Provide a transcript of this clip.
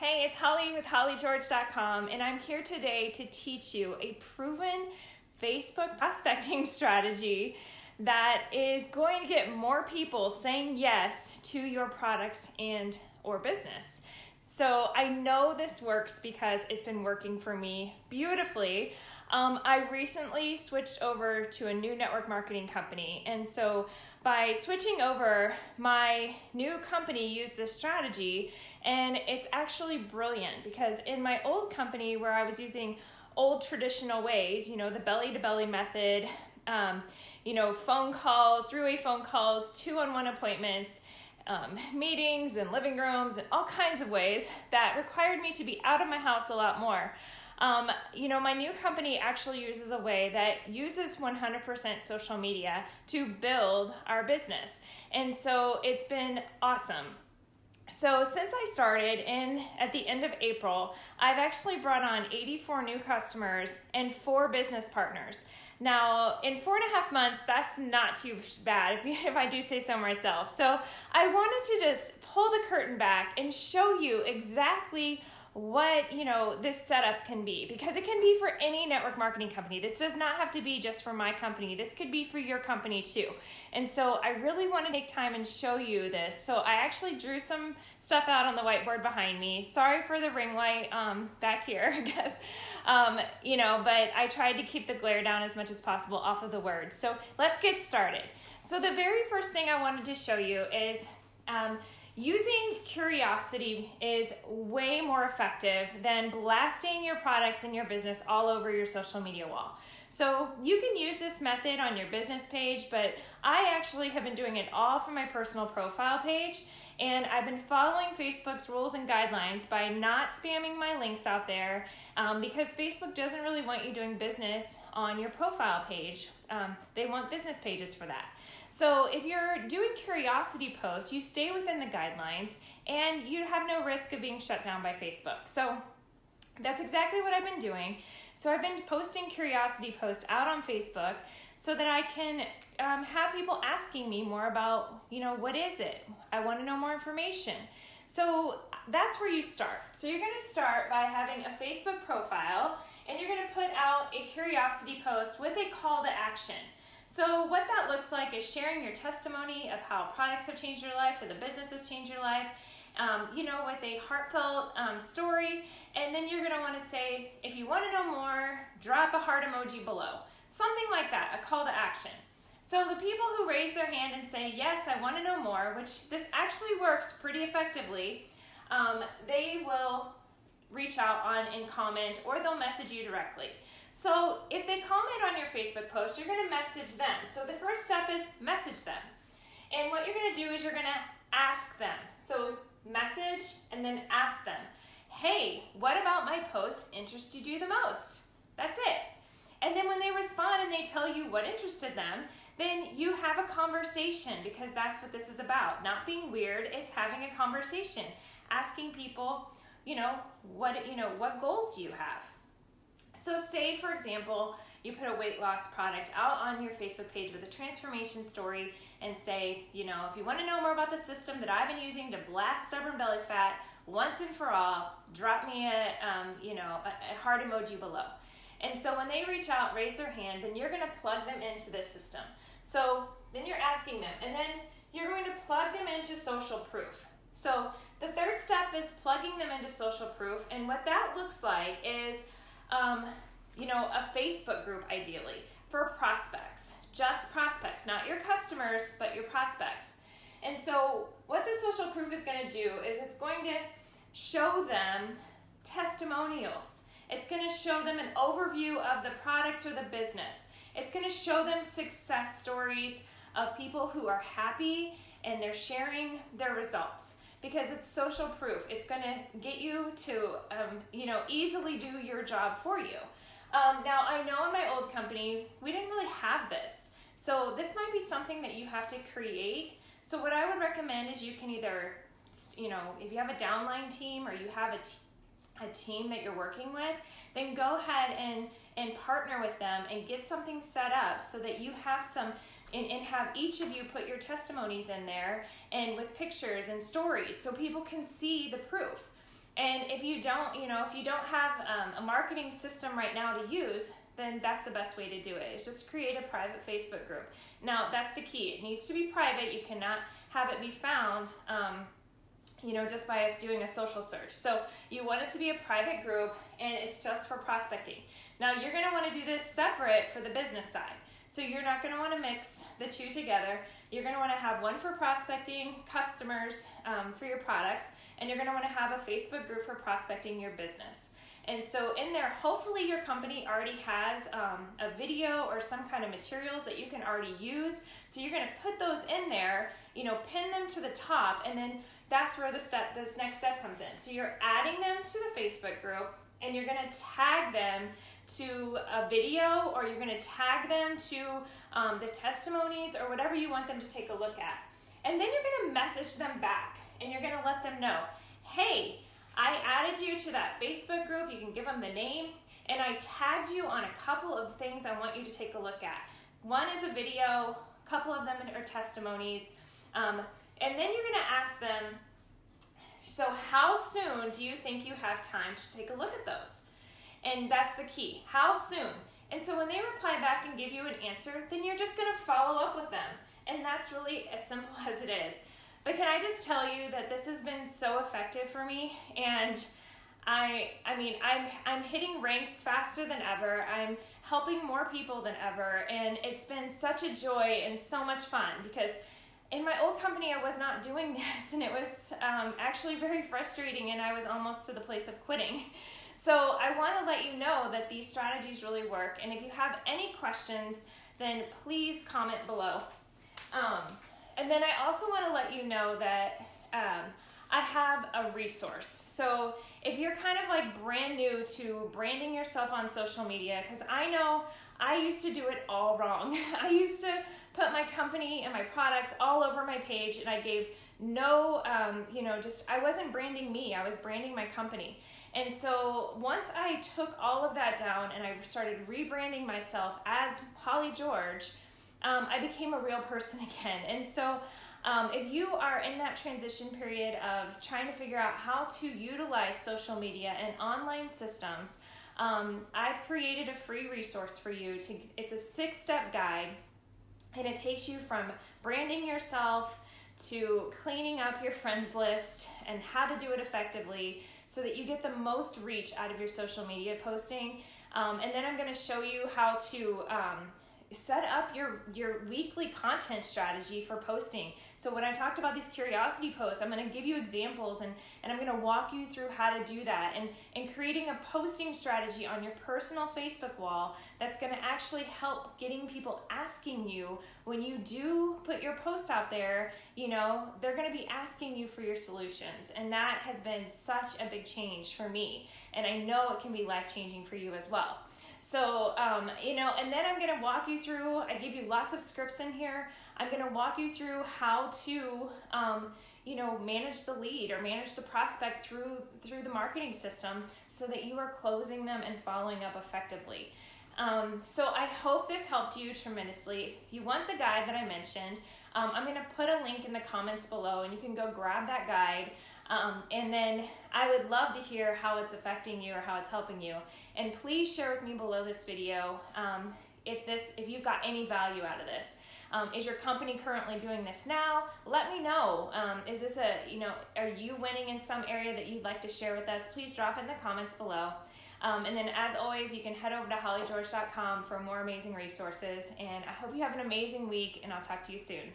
Hey, it's Holly with HollyGeorge.com, and I'm here today to teach you a proven Facebook prospecting strategy that is going to get more people saying yes to your products and or business. So I know this works because it's been working for me beautifully. I recently switched over to a new network marketing company, and so by switching over, my new company used this strategy, and it's actually brilliant because in my old company where I was using old traditional ways, the belly-to-belly method, phone calls, three-way phone calls, 2-on-1 appointments, meetings and living rooms and all kinds of ways that required me to be out of my house a lot more. My new company actually uses a way that uses 100% social media to build our business. And so it's been awesome. So since I started at the end of April, I've actually brought on 84 new customers and 4 business partners. Now, in 4.5 months, that's not too bad if I do say so myself. So I wanted to just pull the curtain back and show you exactly what this setup can be, because it can be for any network marketing company. This does not have to be just for my company. This could be for your company too. And so I really want to take time and show you this. So I actually drew some stuff out on the whiteboard behind me. Sorry for the ring light back here, I guess. But I tried to keep the glare down as much as possible off of the words. So let's get started. So the very first thing I wanted to show you is using curiosity is way more effective than blasting your products and your business all over your social media wall. So you can use this method on your business page, but I actually have been doing it all from my personal profile page, and I've been following Facebook's rules and guidelines by not spamming my links out there because Facebook doesn't really want you doing business on your profile page. They want business pages for that. So if you're doing curiosity posts, you stay within the guidelines and you have no risk of being shut down by Facebook. So that's exactly what I've been doing. So I've been posting curiosity posts out on Facebook so that I can have people asking me more about, what is it? I want to know more information. So that's where you start. So you're going to start by having a Facebook profile, and you're going to put out a curiosity post with a call to action. So what that looks like is sharing your testimony of how products have changed your life or the business has changed your life, with a heartfelt story. And then you're going to want to say, if you want to know more, drop a heart emoji below. Something like that, a call to action. So the people who raise their hand and say, yes, I want to know more, which this actually works pretty effectively, they will reach out and comment, or they'll message you directly. So if they comment on your Facebook post, you're going to message them. So the first step is message them. And what you're going to do is you're going to ask them. So message and then ask them, hey, what about my post interested you the most? That's it. And then when they respond and they tell you what interested them, then you have a conversation, because that's what this is about. Not being weird, it's having a conversation. Asking people, what goals do you have? So say, for example, you put a weight loss product out on your Facebook page with a transformation story and say, if you want to know more about the system that I've been using to blast stubborn belly fat once and for all, drop me a heart emoji below. And so when they reach out, raise their hand, then you're going to plug them into this system. So then you're asking them, and then you're going to plug them into social proof. So the third step is plugging them into social proof, and what that looks like is a Facebook group, ideally, for prospects. Just prospects, not your customers, but your prospects. And so what the social proof is going to do is it's going to show them testimonials. It's going to show them an overview of the products or the business. It's going to show them success stories of people who are happy and they're sharing their results. Because it's social proof. It's going to get you to, easily do your job for you. Now, I know in my old company, we didn't really have this. So this might be something that you have to create. So what I would recommend is you can either, if you have a downline team or you have a team that you're working with, then go ahead and partner with them and get something set up so that you have some, and have each of you put your testimonies in there and with pictures and stories so people can see the proof. And if you don't, if you don't have a marketing system right now to use, then that's the best way to do it. Is just create a private Facebook group. Now, that's the key. It needs to be private. You cannot have it be found, just by us doing a social search. So you want it to be a private group, and it's just for prospecting. Now, you're going to want to do this separate for the business side. So you're not going to want to mix the two together. You're going to want to have one for prospecting customers for your products, and you're going to want to have a Facebook group for prospecting your business. And so in there, hopefully your company already has a video or some kind of materials that you can already use. So you're going to put those in there, pin them to the top, and then that's where this next step comes in. So you're adding them to the Facebook group, and you're going to tag them to a video, or you're going to tag them to the testimonies or whatever you want them to take a look at. And then you're going to message them back, and you're going to let them know, hey, I added you to that Facebook group. You can give them the name, and I tagged you on a couple of things I want you to take a look at. One is a video, a couple of them are testimonies, and then you're going to ask them, so how soon do you think you have time to take a look at those? And that's the key. How soon? And so when they reply back and give you an answer, then you're just going to follow up with them. And that's really as simple as it is. But can I just tell you that this has been so effective for me, and I'm hitting ranks faster than ever. I'm helping more people than ever, and it's been such a joy and so much fun, because in my old company I was not doing this, and it was actually very frustrating, and I was almost to the place of quitting. So I want to let you know that these strategies really work, and if you have any questions, then please comment below. And then I also want to let you know that I have a resource. So if you're kind of like brand new to branding yourself on social media, because I know I used to do it all wrong. I used to put my company and my products all over my page, and I gave no, I wasn't branding me, I was branding my company. And so once I took all of that down and I started rebranding myself as Holly George, I became a real person again. And so if you are in that transition period of trying to figure out how to utilize social media and online systems, I've created a free resource for you. It's a 6-step guide, and it takes you from branding yourself to cleaning up your friends list and how to do it effectively so that you get the most reach out of your social media posting. And then I'm going to show you how to set up your weekly content strategy for posting. So when I talked about these curiosity posts, I'm going to give you examples, and I'm going to walk you through how to do that, and creating a posting strategy on your personal Facebook wall that's going to actually help getting people asking you when you do put your posts out there, they're going to be asking you for your solutions. And that has been such a big change for me, and I know it can be life-changing for you as well. So, and then I'm going to walk you through, I give you lots of scripts in here. I'm going to walk you through how to, manage the lead or manage the prospect through the marketing system so that you are closing them and following up effectively. So I hope this helped you tremendously. If you want the guide that I mentioned, I'm going to put a link in the comments below, and you can go grab that guide. And then I would love to hear how it's affecting you or how it's helping you. And please share with me below this video if you've got any value out of this. Is your company currently doing this now? Let me know. Is this are you winning in some area that you'd like to share with us? Please drop it in the comments below. And then as always, you can head over to hollygeorge.com for more amazing resources. And I hope you have an amazing week, and I'll talk to you soon.